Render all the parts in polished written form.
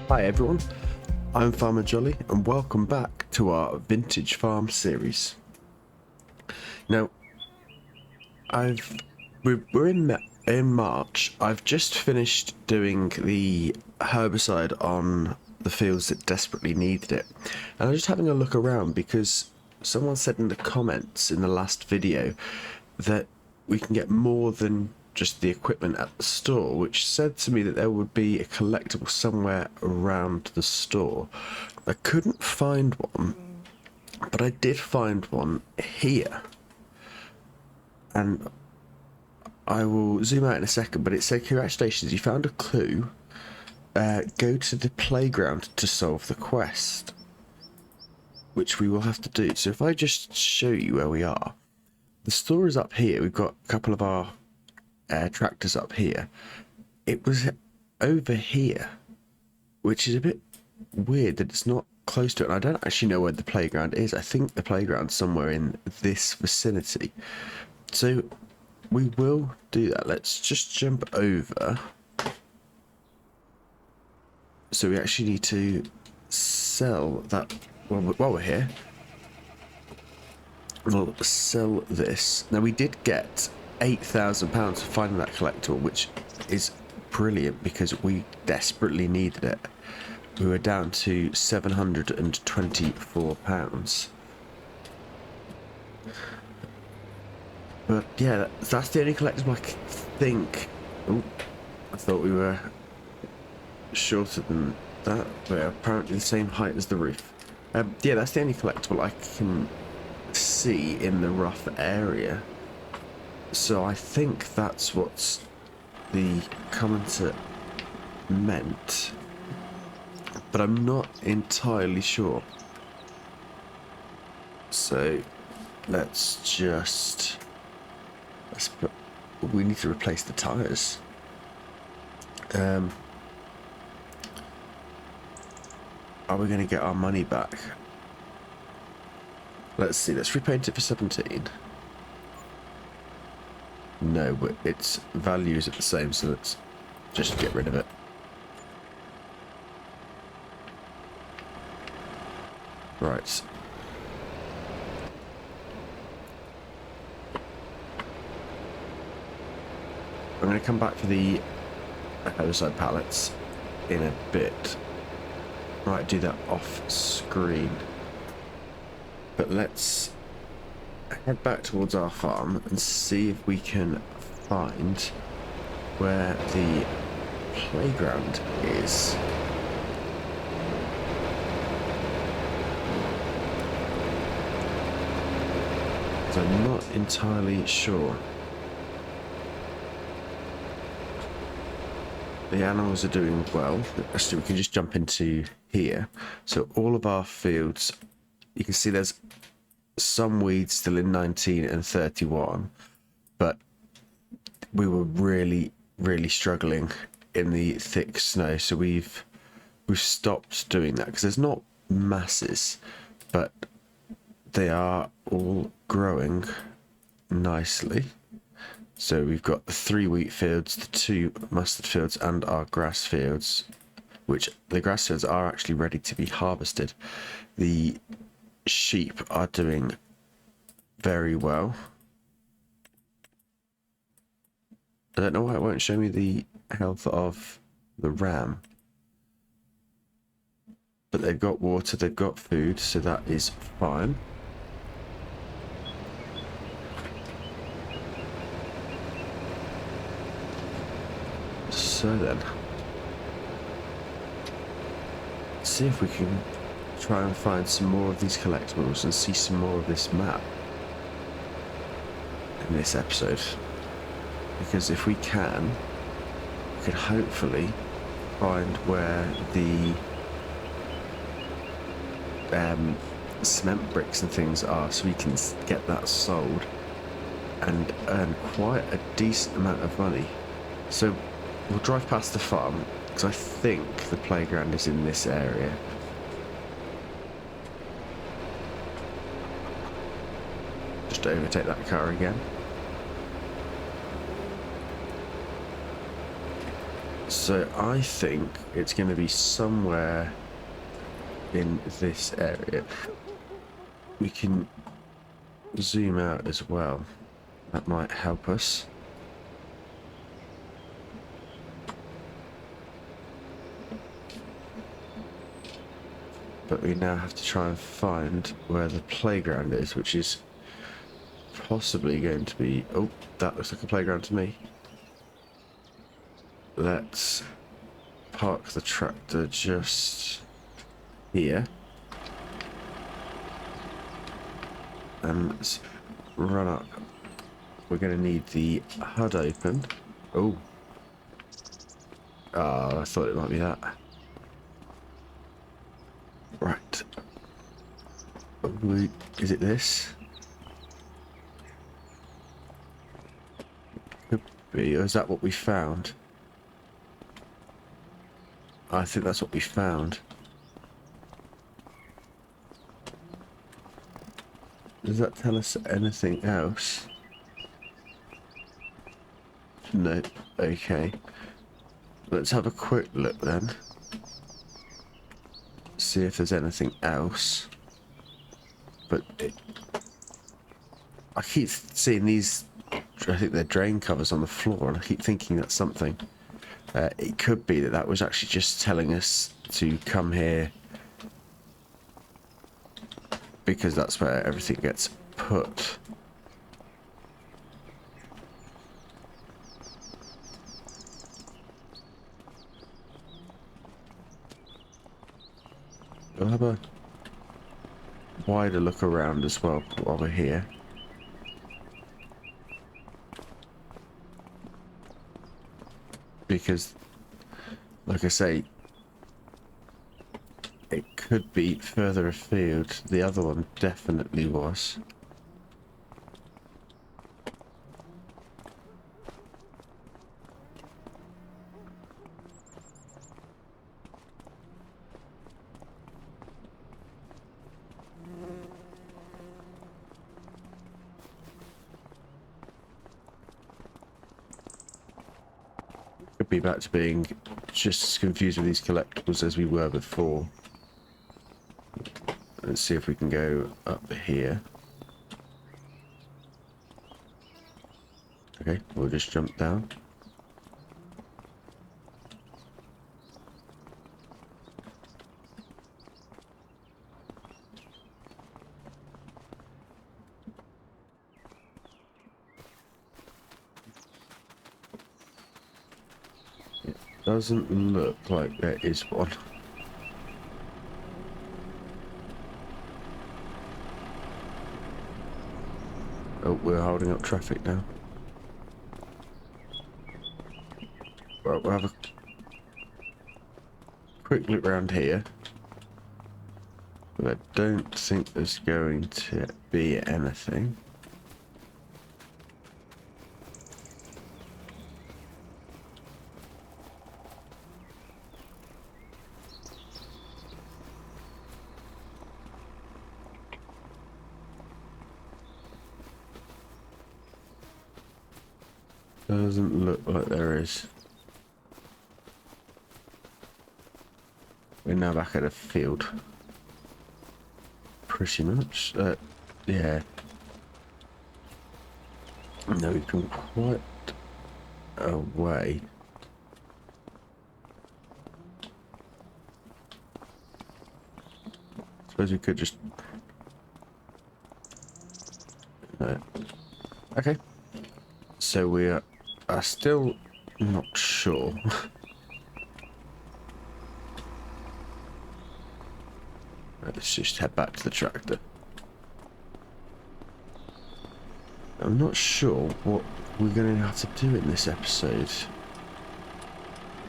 Hi everyone, I'm Farmer Jolly and welcome back to our Vintage Farm series. Now, we're in March. I've just finished doing the herbicide on the fields that desperately needed it, and I'm just having a look around because someone said in the comments in the last video that we can get more than just the equipment at the store, which said to me that there would be a collectible somewhere around the store. I couldn't find one, but I did find one here, and I will zoom out in a second, but it said, congratulations, you found a clue. Go to the playground to solve the quest, which we will have to do. So if I just show you where we are, the store is up here. We've got a couple of our tractors up here. It was over here, which is a bit weird that it's not close to it. And I don't actually know where the playground is. I think the playground's somewhere in this vicinity. So we will do that. Let's just jump over. So we actually need to sell that while we're here. We'll sell this. Now we did get £8,000 for finding that collectible, which is brilliant because we desperately needed it. We were down to £724. But yeah, that's the only collectible I think. Oh, I thought we were shorter than that. We're apparently the same height as the roof. Yeah, that's the only collectible I can see in the rough area. So I think that's what the commenter meant, but I'm not entirely sure. So let's put, we need to replace the tires. Are we going to get our money back? Let's see, let's repaint it for 17. No, but its value is at the same, so let's just get rid of it. Right. I'm going to come back for the herbicide pallets in a bit. Right, do that off screen. But let's head back towards our farm and see if we can find where the playground is. So I'm not entirely sure. The animals are doing well. Actually, we can just jump into here. So all of our fields, you can see there's some weeds still in 19 and 31, but we were really struggling in the thick snow, so we've stopped doing that because there's not masses, but they are all growing nicely. So we've got the 3 wheat fields, the 2 mustard fields, and our grass fields, which the grass fields are actually ready to be harvested. The sheep are doing very well. I don't know why it won't show me the health of the ram, but they've got water, they've got food, so that is fine. So then, let's see if we can try and find some more of these collectibles and see some more of this map in this episode, because if we can, we could hopefully find where the cement bricks and things are, so we can get that sold and earn quite a decent amount of money. So we'll drive past the farm because I think the playground is in this area. Just overtake that car again. So I think it's going to be somewhere in this area. We can zoom out as well. That might help us. But we now have to try and find where the playground is, which is possibly going to be... Oh, that looks like a playground to me. Let's park the tractor just here. And let's run up. We're going to need the HUD open. Oh. Oh, I thought it might be that. Right. Is it this? Could be. Or is that what we found? I think that's what we found. Does that tell us anything else? No. Okay. Let's have a quick look then. See if there's anything else. But I keep seeing these, I think they're drain covers on the floor, and I keep thinking that's something. It could be that that was actually just telling us to come here because that's where everything gets put. We'll have a wider look around as well while we're here. Because, like I say, it could be further afield. The other one definitely was. Could be back to being just as confused with these collectibles as we were before. Let's see if we can go up here. Okay, we'll just jump down. It doesn't look like there is one. Oh, we're holding up traffic now. Well, we'll have a quick look around here. But I don't think there's going to be anything. Doesn't look like there is. We're now back at a field. Pretty much. Yeah. No, we can quite away. Suppose we could just... No. Okay. So we are still not sure. Let's just head back to the tractor. I'm not sure what we're going to have to do in this episode.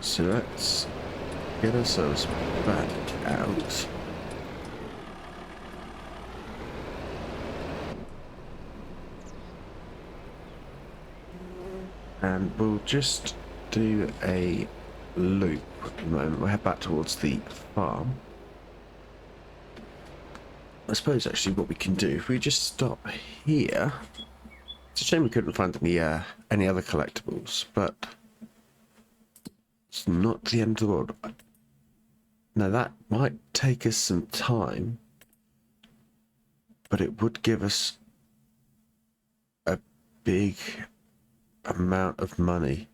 So let's get ourselves back out. And we'll just do a loop at the moment. We'll head back towards the farm. I suppose actually what we can do, if we just stop here... It's a shame we couldn't find any other collectibles, but It's not the end of the world. Now that might take us some time, but it would give us a big amount of money.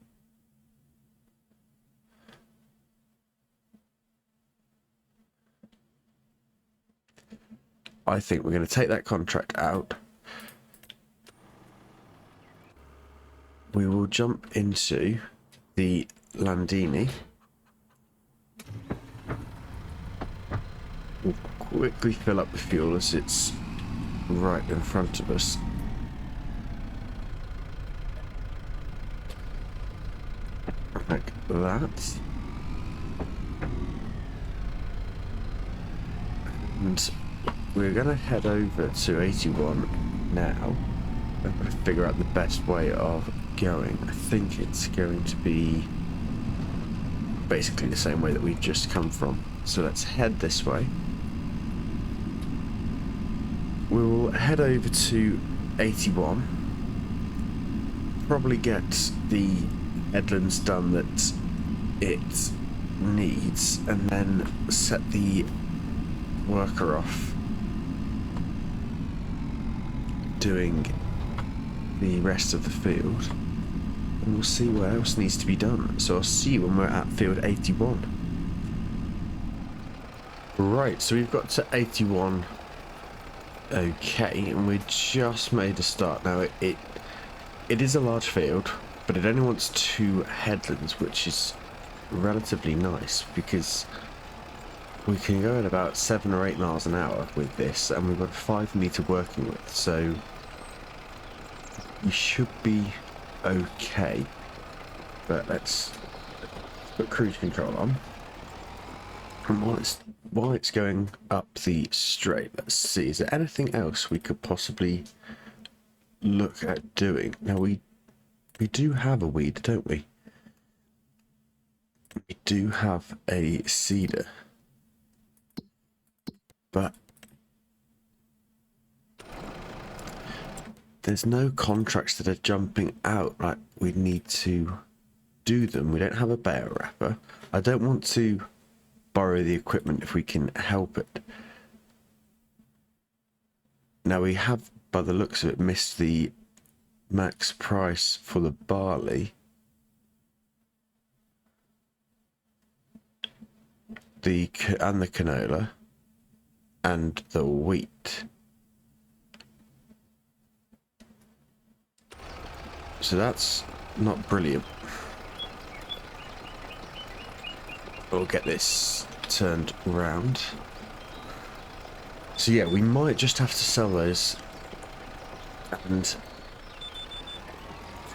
I think we're going to take that contract out. We will jump into the Landini. We'll quickly fill up the fuel as it's right in front of us. Like that. And we're going to head over to 81 now. I'm going to figure out the best way of going. I think it's going to be basically the same way that we've just come from. So let's head this way. We will head over to 81. Probably get the headlands done that it needs, and then set the worker off doing the rest of the field, and we'll see what else needs to be done. So I'll see you when we're at field 81. Right, so we've got to 81. Okay, and we just made a start. Now it is a large field, but it only wants 2 headlands, which is relatively nice because we can go at about 7 or 8 miles an hour with this, and we've got 5 meter working with, so you should be okay. But let's put cruise control on, and while it's going up the straight, let's see, is there anything else we could possibly look at doing? Now we do have a weed, don't we? We do have a cedar, but there's no contracts that are jumping out like we need to do them. We don't have a bear wrapper. I don't want to borrow the equipment if we can help it. Now we have, by the looks of it, missed the max price for the barley. And the canola and the wheat. So that's not brilliant. We'll get this turned round. So yeah, we might just have to sell those and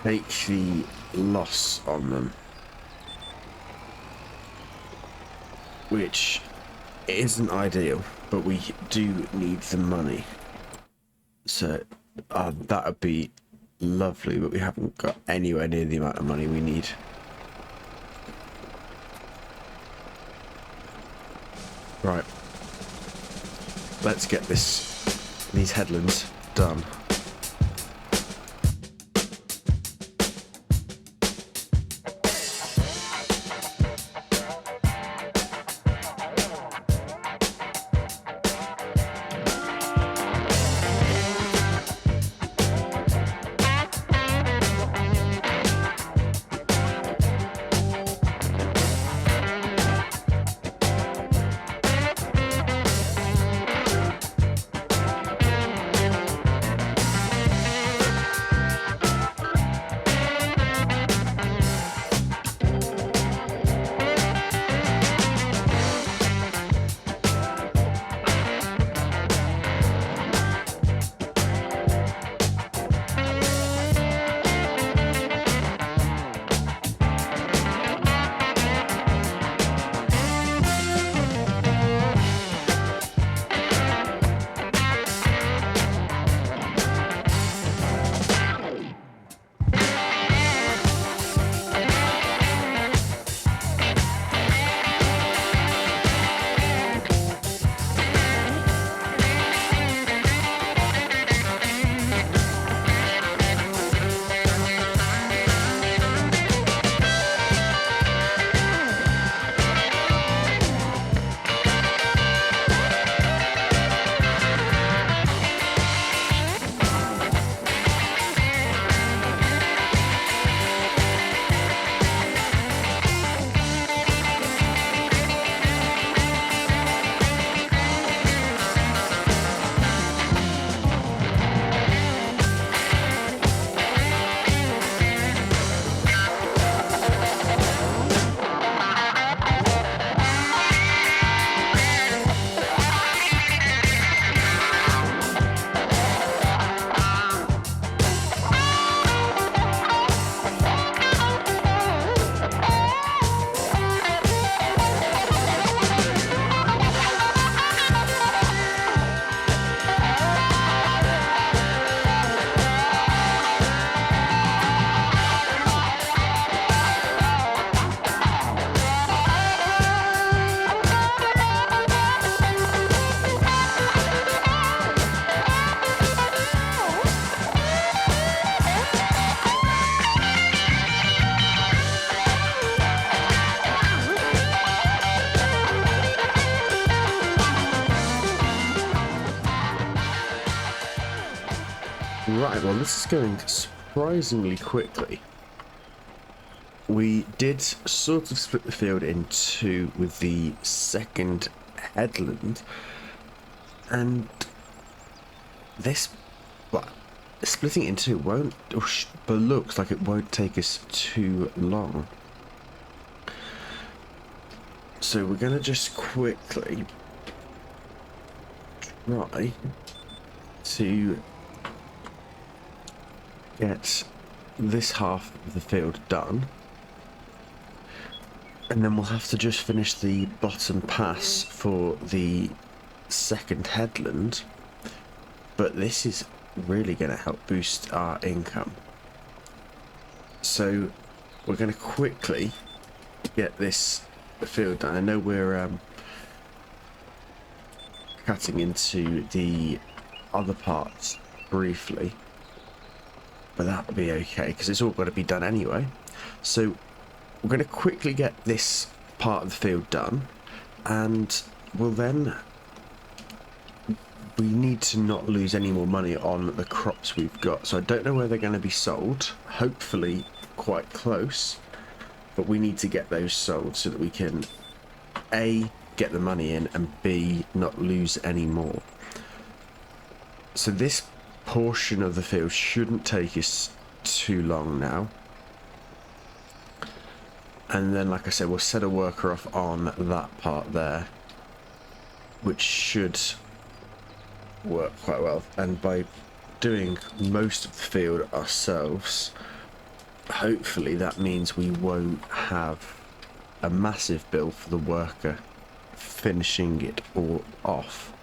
take the loss on them, which isn't ideal, but we do need the money. So that would be lovely, but we haven't got anywhere near the amount of money we need. Right, let's get these headlands done. Right, well, this is going surprisingly quickly. We did sort of split the field in two with the second headland, and this, well, splitting it in two won't, but looks like it won't take us too long. So we're going to just quickly try to get this half of the field done, and then we'll have to just finish the bottom pass for the second headland, but this is really going to help boost our income. So we're going to quickly get this field done. I know we're cutting into the other parts briefly, but that'll be okay because it's all got to be done anyway. So we're going to quickly get this part of the field done, and we'll then, we need to not lose any more money on the crops we've got. So I don't know where they're going to be sold, hopefully quite close, but we need to get those sold so that we can A, get the money in, and B, not lose any more. So this portion of the field shouldn't take us too long now. And then, like I said, we'll set a worker off on that part there, which should work quite well. And by doing most of the field ourselves, hopefully that means we won't have a massive bill for the worker finishing it all off.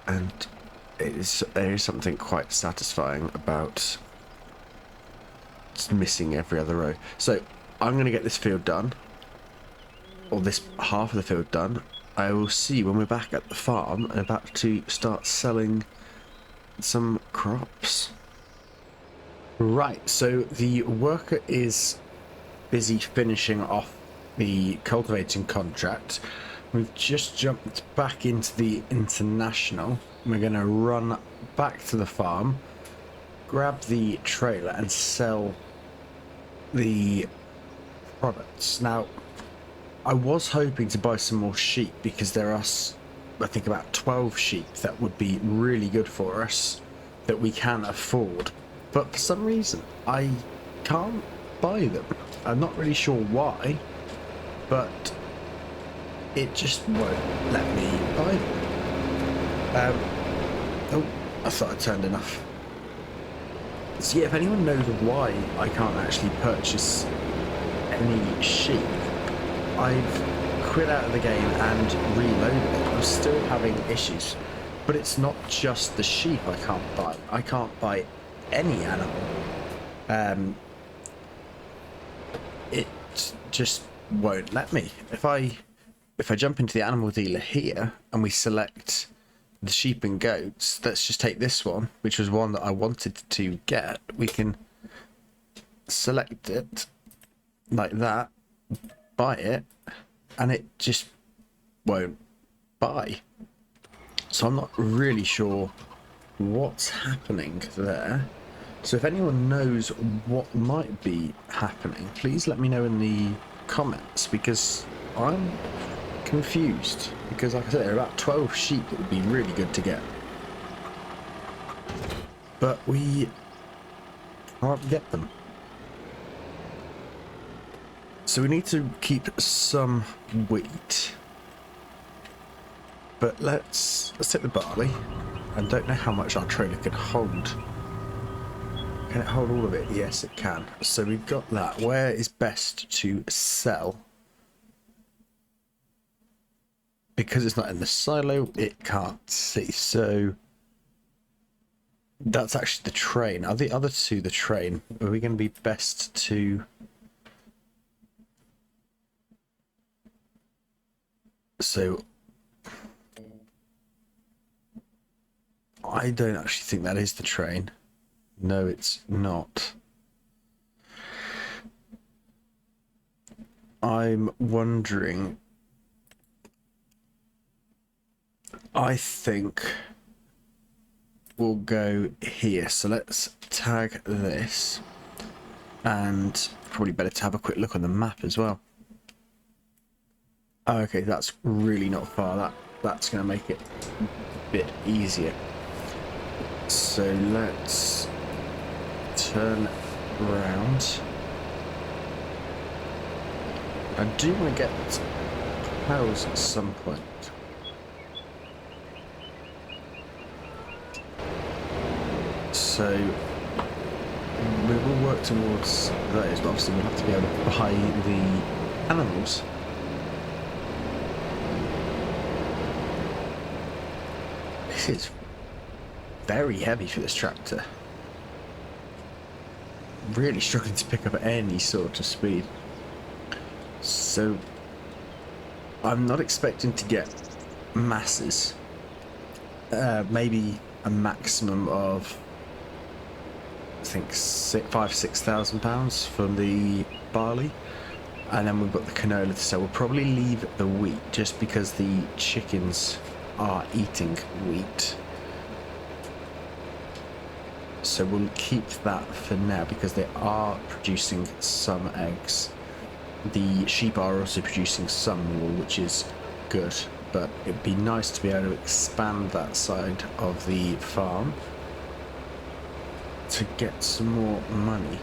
And there is something quite satisfying about missing every other row. So I'm going to get this field done, or this half of the field done. I will see you when we're back at the farm and about to start selling some crops. Right, so the worker is busy finishing off the cultivating contract. We've just jumped back into the international. We're going to run back to the farm, grab the trailer and sell the products. Now, I was hoping to buy some more sheep because there are, I think, about 12 sheep that would be really good for us that we can afford, but for some reason I can't buy them. I'm not really sure why, but it just won't let me buy them. Oh, I thought I turned enough. So yeah, if anyone knows why I can't actually purchase any sheep, I've quit out of the game and reloaded it. I'm still having issues, but it's not just the sheep I can't buy. I can't buy any animal. It just won't let me. If I jump into the animal dealer here and we select the sheep and goats, let's just take this one, which was one that I wanted to get. We can select it like that, buy it, and it just won't buy. So I'm not really sure what's happening there. So if anyone knows what might be happening, please let me know in the comments, because I'm confused. Because like I said, there are about 12 sheep that would be really good to get, but we can't get them. So we need to keep some wheat, but let's take the barley. I don't know how much our trailer can hold. Can it hold all of it? Yes, it can. So we've got that. Where is best to sell? Because it's not in the silo, it can't see. So that's actually the train. Are the other two the train? Are we going to be best to... So I don't actually think that is the train. No, it's not. I'm wondering... I think we'll go here. So let's tag this, and probably better to have a quick look on the map as well. Oh, okay, that's really not far. That's going to make it a bit easier. So let's turn around. I do want to get cows at some point. So we will work towards those, but obviously we'll have to be able to buy the animals. This is very heavy for this tractor. Really struggling to pick up any sort of speed. So I'm not expecting to get masses. Maybe a maximum of, I think, £6,000 from the barley, and then we've got the canola to sell. We'll probably leave the wheat just because the chickens are eating wheat. So we'll keep that for now because they are producing some eggs. The sheep are also producing some wool, which is good, but it'd be nice to be able to expand that side of the farm to get some more money.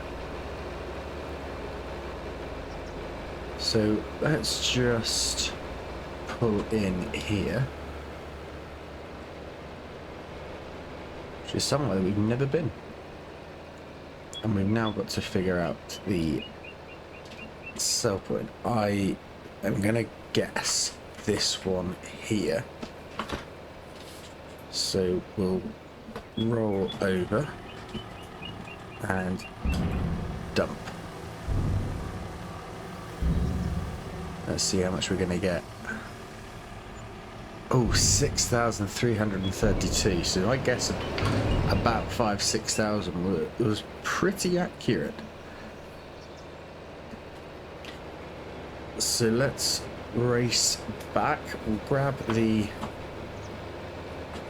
So let's just pull in here, which is somewhere that we've never been. And we've now got to figure out the sell point. I am going to guess this one here. So we'll roll over and dump. Let's see how much we're going to get. Oh, 6,332. So I guess about 5,000-6,000 was pretty accurate. So let's race back. We'll grab the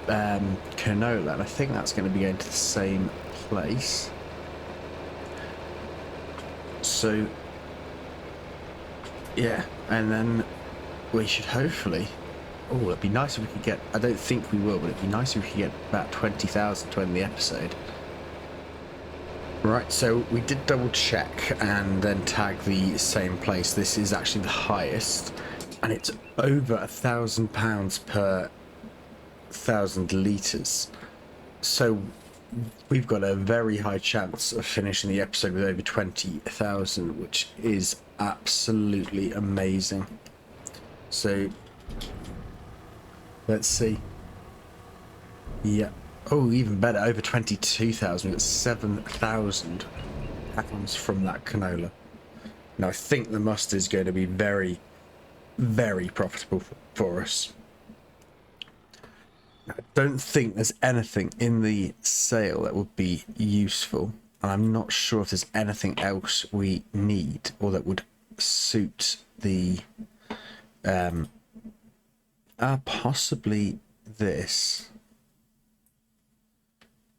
canola, and I think that's going to be going to the same place. So yeah, and then we should hopefully. Oh, it'd be nice if we could get. I don't think we will, but it'd be nice if we could get about 20,000 to end the episode. Right, so we did double check and then tag the same place. This is actually the highest, and it's over £1,000 per 1,000 litres. So we've got a very high chance of finishing the episode with over 20,000, which is absolutely amazing. So let's see. Yeah. Oh, even better, over 22,000. We've got 7,000 pounds from that canola. Now, I think the mustard is going to be very, very profitable for us. I don't think there's anything in the sale that would be useful, and I'm not sure if there's anything else we need or that would suit the possibly this,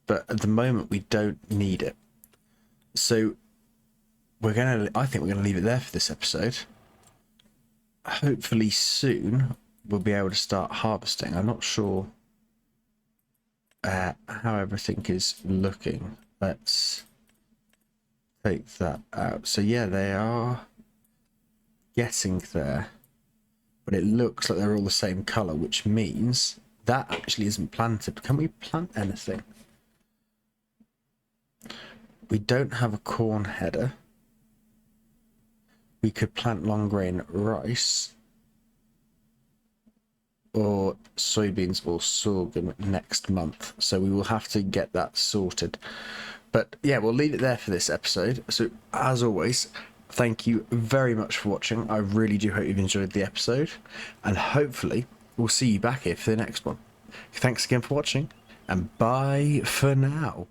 but at the moment we don't need it. So I think we're gonna leave it there for this episode. Hopefully soon we'll be able to start harvesting. I'm not sure how everything is looking. Let's take that out. So yeah, they are getting there, but it looks like they're all the same color, which means that actually isn't planted. Can we plant anything? We don't have a corn header. We could plant long grain rice or soybeans or sorghum next month, so we will have to get that sorted. But yeah, we'll leave it there for this episode. So as always, thank you very much for watching. I really do hope you've enjoyed the episode, and hopefully we'll see you back here for the next one. Thanks again for watching, and bye for now.